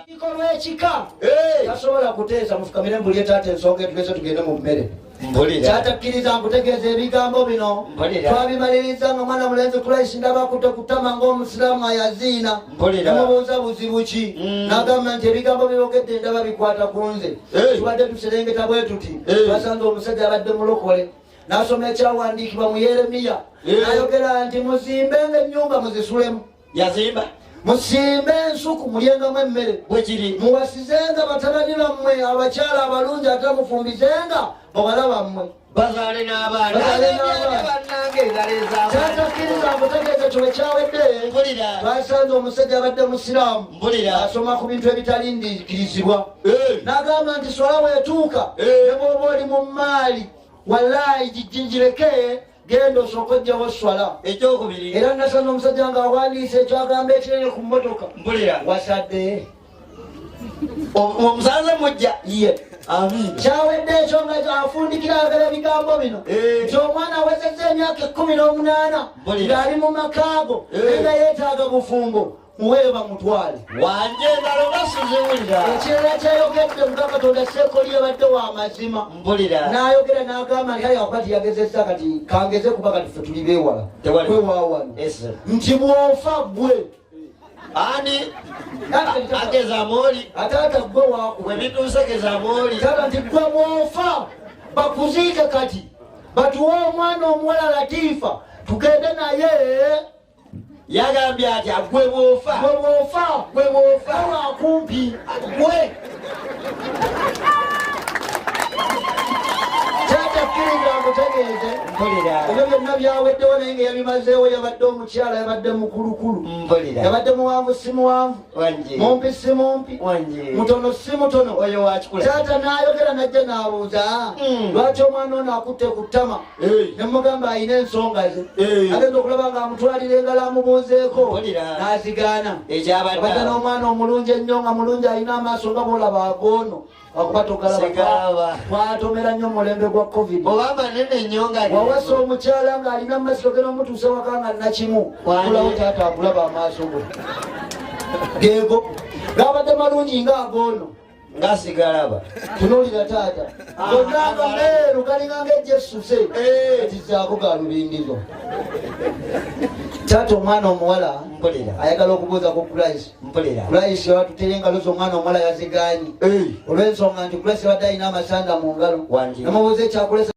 Ikolwe chika. Tasobola kuteesa mufukamire mbulye tate ensonga etugeze tugende mu mmere. Kyatakkiriza nkutegeeza ebigambo bino. Twabimaliriza nga mwana mulenzi Christ ndaba kutama ng'omusiraamu ayaziina. Namubuuza buzibu ki? N'agamba nti ebigambo byogedde ndaba bikwata ku nze. Tubadde tuserengeta bwe tuti. Twasanze omusajja abadde mulokole. N'asoma ekyawandiikibwa mu Yeremiya. N'ayogera nti muzimbenga ennyumba muzisulemu. Yazimba. Musimbe ensuku mulyengamu emmere bwekiri muwasizenga batabani bammwe abakyala abalungi ate mufumbizenga bawala bammwe bazaale n'abaana kyatakkiriza nkutegeeze kyo ekyawedde twasanze omusajja abadde musiraamu asoma ku bintu ebitalindiikirizibwa n'agamba nti swala weetuuka ne bw'oba oli mu maali wallaahi gijjinjireke genda osooka ojjawo swala ekyokubiri era nasanze omusajja nga awandiise ekyagamba ekirere ku mmotoka wasadde omusanze mujja ye kyawedde ekyo nga afundikira agala ebigambo bino nti omwana awezezza emyaka 18 ng'ali mu makaago nga yeetaaga bufumbo muweere bamutwale wanje engalo basiziwulira ekirala kyayogedde Mukama Katonda seekoli yabadde wa mazima n'ayogera n'agamba nti kale wakati yagezesa kati kangeze kuba kati ffe tuli beewala kwewaawano nti bw'ofa ggwe ani agezamooli ataata ggwe waakuwe bituuse gezamooli tata nti ggwe bw'ofa bakuziike kati batuwe omwana omuwala Latiifa tugende naye yagambye ati gwe bw'ofa wakumpi gwe kyatakkiriza nkutegeeze ebyo byonna byaweddewo naye nga yabimazeewo yabadde omukyala yabadde mukulukulu yabadde muwanvu si muwanvu mumpi si mumpi mutono si mutono taata n'ayogera najja n'abuuza lwaki omwana ono akutte ku ttama nemugamba alina ensonga ze agenda okulaba nga amutwalira engalo amubuuzeeko n'azigaana abadde n'omwana omulungi ennyo nga mulungi alina amaaso nga boolaba agoono akuba togalaba twatomera nnyo mulembe gwa covid wawasa omukyala nga alina amaaso ge n'omutuuse waka nga nakimu kulawo taata akulaba amaaso go geego gabadde malungi nga agoono ngasigalaba tunuulira taata gonna nga meeru galinganga ejjesuse etizaako ga lubingizo taata omwana omuwala ayagala okubuuza ku Christ watutere engalo z'omwana omuwala yazigaanyi olw'ensonga nti Christ badde alina amasanda mu ngalo namubuuza ekyakulesa